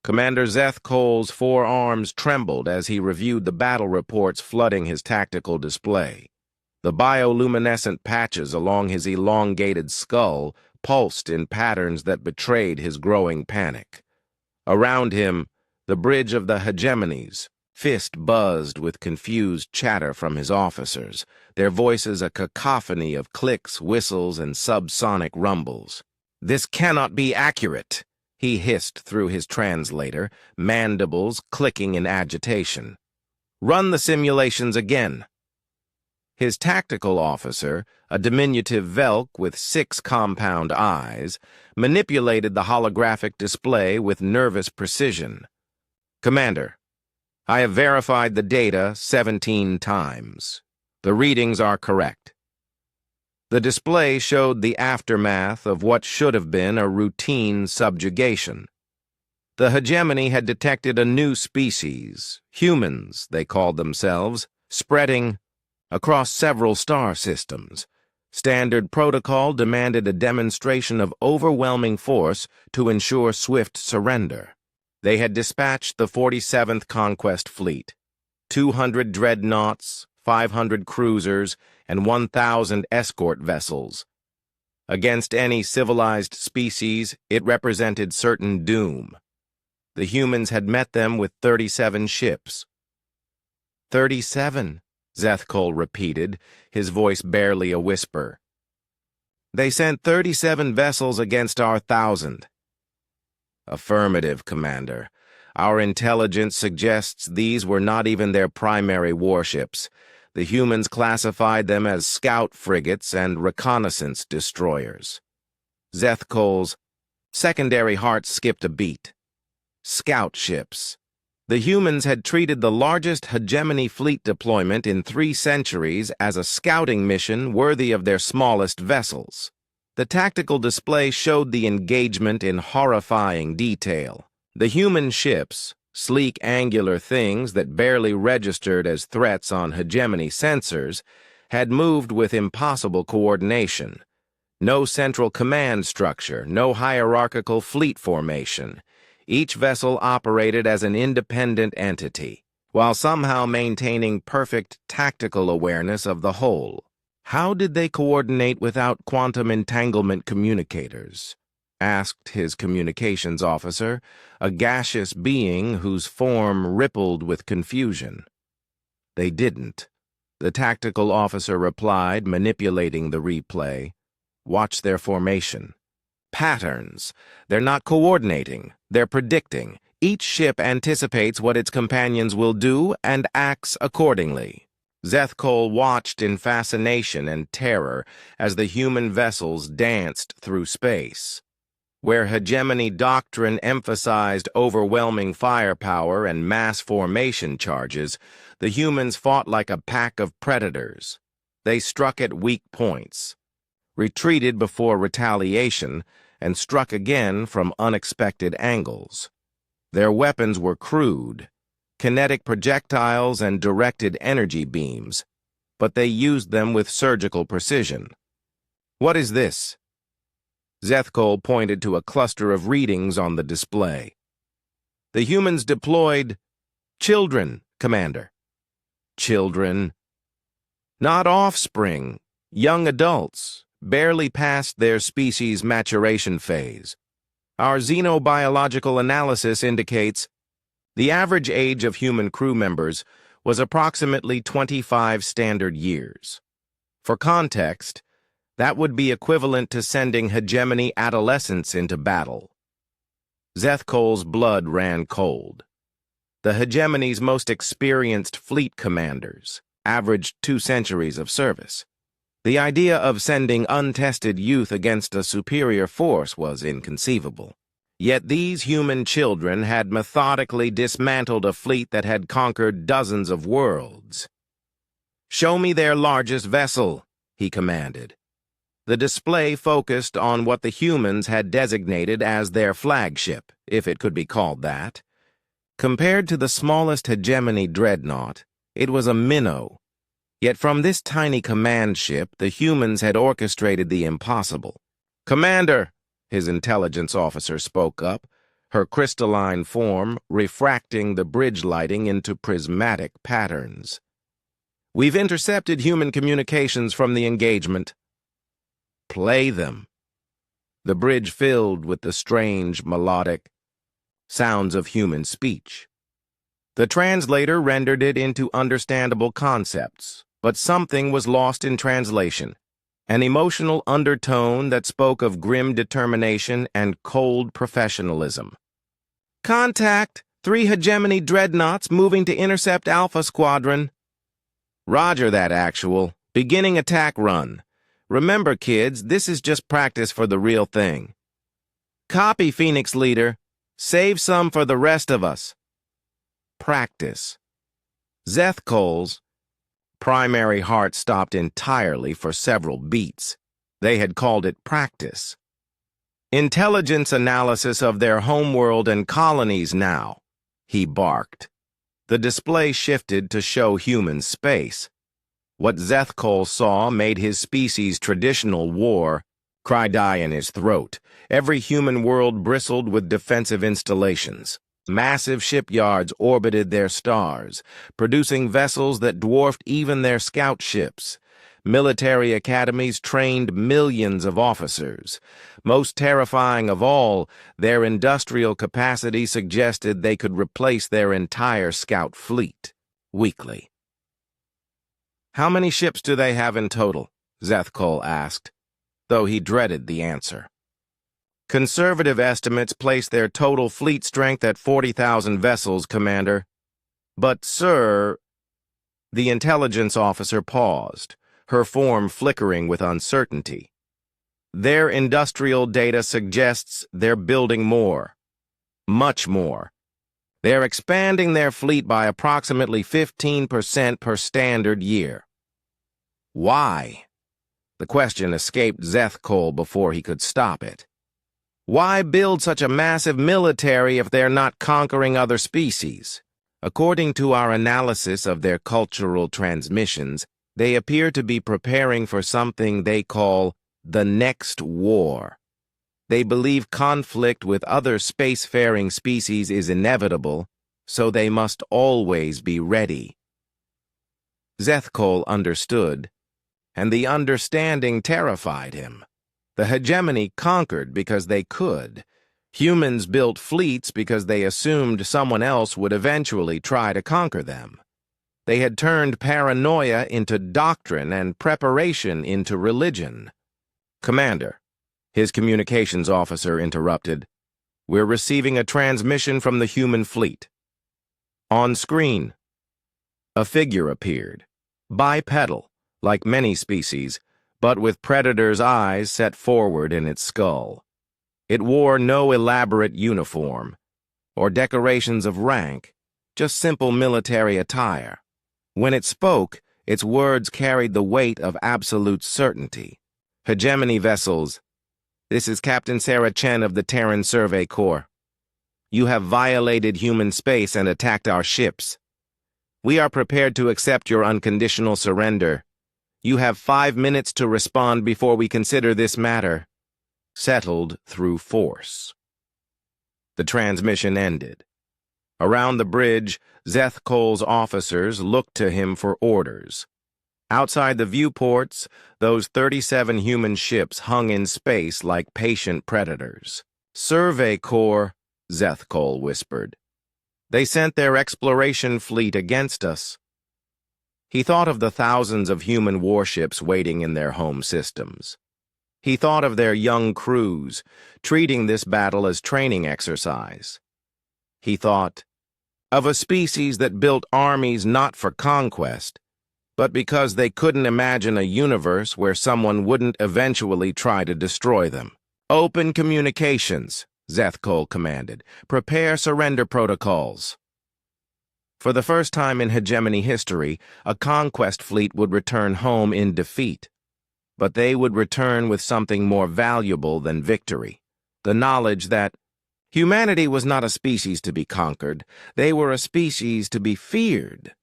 Commander Zeth Cole's forearms trembled as he reviewed the battle reports flooding his tactical display. The bioluminescent patches along his elongated skull pulsed in patterns that betrayed his growing panic. Around him, the bridge of the hegemonies, fist buzzed with confused chatter from his officers, their voices a cacophony of clicks, whistles, and subsonic rumbles. "This cannot be accurate," he hissed through his translator, mandibles clicking in agitation. "Run the simulations again." His tactical officer, a diminutive Velk with 6 compound eyes, manipulated the holographic display with nervous precision. "Commander, I have verified the data 17 times. The readings are correct." The display showed the aftermath of what should have been a routine subjugation. The hegemony had detected a new species, humans, they called themselves, spreading across several star systems. Standard protocol demanded a demonstration of overwhelming force to ensure swift surrender. They had dispatched the 47th Conquest Fleet, 200 dreadnoughts, 500 cruisers, and 1,000 escort vessels. Against any civilized species, it represented certain doom. The humans had met them with 37 ships. 37, Zeth Cole repeated, his voice barely a whisper. "They sent 37 vessels against our 1,000. "Affirmative, Commander. Our intelligence suggests these were not even their primary warships. The humans classified them as scout frigates and reconnaissance destroyers." Zeth Cole's secondary heart skipped a beat. Scout ships. The humans had treated the largest hegemony fleet deployment in 3 centuries as a scouting mission worthy of their smallest vessels. The tactical display showed the engagement in horrifying detail. The human ships, sleek angular things that barely registered as threats on hegemony sensors, had moved with impossible coordination. No central command structure, no hierarchical fleet formation. Each vessel operated as an independent entity, while somehow maintaining perfect tactical awareness of the whole. "How did they coordinate without quantum entanglement communicators?" asked his communications officer, a gaseous being whose form rippled with confusion. "They didn't," the tactical officer replied, manipulating the replay. "Watch their formation. Patterns. They're not coordinating, they're predicting. Each ship anticipates what its companions will do and acts accordingly." Zeth Cole watched in fascination and terror as the human vessels danced through space. Where hegemony doctrine emphasized overwhelming firepower and mass formation charges, the humans fought like a pack of predators. They struck at weak points, retreated before retaliation, and struck again from unexpected angles. Their weapons were crude, kinetic projectiles and directed energy beams, but they used them with surgical precision. "What is this?" Zeth Cole pointed to a cluster of readings on the display. "The humans deployed children, Commander." "Children?" "Not offspring, young adults, barely past their species' maturation phase. Our xenobiological analysis indicates the average age of human crew members was approximately 25 standard years. For context, that would be equivalent to sending hegemony adolescents into battle." Zeth Cole's blood ran cold. The hegemony's most experienced fleet commanders averaged 2 centuries of service. The idea of sending untested youth against a superior force was inconceivable. Yet these human children had methodically dismantled a fleet that had conquered dozens of worlds. "Show me their largest vessel," he commanded. The display focused on what the humans had designated as their flagship, if it could be called that. Compared to the smallest hegemony dreadnought, it was a minnow. Yet from this tiny command ship, the humans had orchestrated the impossible. "Commander," his intelligence officer spoke up, her crystalline form refracting the bridge lighting into prismatic patterns. "We've intercepted human communications from the engagement." "Play them." The bridge filled with the strange, melodic sounds of human speech. The translator rendered it into understandable concepts, but something was lost in translation, an emotional undertone that spoke of grim determination and cold professionalism. "Contact! 3 hegemony dreadnoughts moving to intercept Alpha Squadron." "Roger that, Actual. Beginning attack run. Remember, kids, this is just practice for the real thing." "Copy, Phoenix Leader. Save some for the rest of us." Practice. Zethkol's primary heart stopped entirely for several beats. They had called it practice. "Intelligence analysis of their homeworld and colonies now," he barked. The display shifted to show human space. What Zethkol saw made his species' traditional war cry die in his throat. Every human world bristled with defensive installations. Massive shipyards orbited their stars, producing vessels that dwarfed even their scout ships. Military academies trained millions of officers. Most terrifying of all, their industrial capacity suggested they could replace their entire scout fleet weekly. "How many ships do they have in total?" Zethkol asked, though he dreaded the answer. "Conservative estimates place their total fleet strength at 40,000 vessels, Commander." "But, sir—" The intelligence officer paused, her form flickering with uncertainty. "Their industrial data suggests they're building more. Much more. They're expanding their fleet by approximately 15% per standard year." "Why?" The question escaped Zethkol before he could stop it. "Why build such a massive military if they're not conquering other species? According to our analysis of their cultural transmissions, they appear to be preparing for something they call the next war. They believe conflict with other spacefaring species is inevitable, so they must always be ready." Zethkol understood, and the understanding terrified him. The hegemony conquered because they could. Humans built fleets because they assumed someone else would eventually try to conquer them. They had turned paranoia into doctrine and preparation into religion. "Commander," his communications officer interrupted, "we're receiving a transmission from the human fleet." On screen, a figure appeared, bipedal, like many species, but with predator's eyes set forward in its skull. It wore no elaborate uniform or decorations of rank, just simple military attire. When it spoke, its words carried the weight of absolute certainty. "Hegemony vessels, this is Captain Sarah Chen of the Terran Survey Corps. You have violated human space and attacked our ships. We are prepared to accept your unconditional surrender. You have 5 minutes to respond before we consider this matter settled through force." The transmission ended. Around the bridge, Zethkol's officers looked to him for orders. Outside the viewports, those 37 human ships hung in space like patient predators. "Survey Corps," Zethkol whispered. "They sent their exploration fleet against us." He thought of the thousands of human warships waiting in their home systems. He thought of their young crews, treating this battle as training exercise. He thought of a species that built armies not for conquest, but because they couldn't imagine a universe where someone wouldn't eventually try to destroy them. "Open communications," Zethkol commanded. "Prepare surrender protocols." For the first time in hegemony history, a conquest fleet would return home in defeat. But they would return with something more valuable than victory: the knowledge that humanity was not a species to be conquered, they were a species to be feared.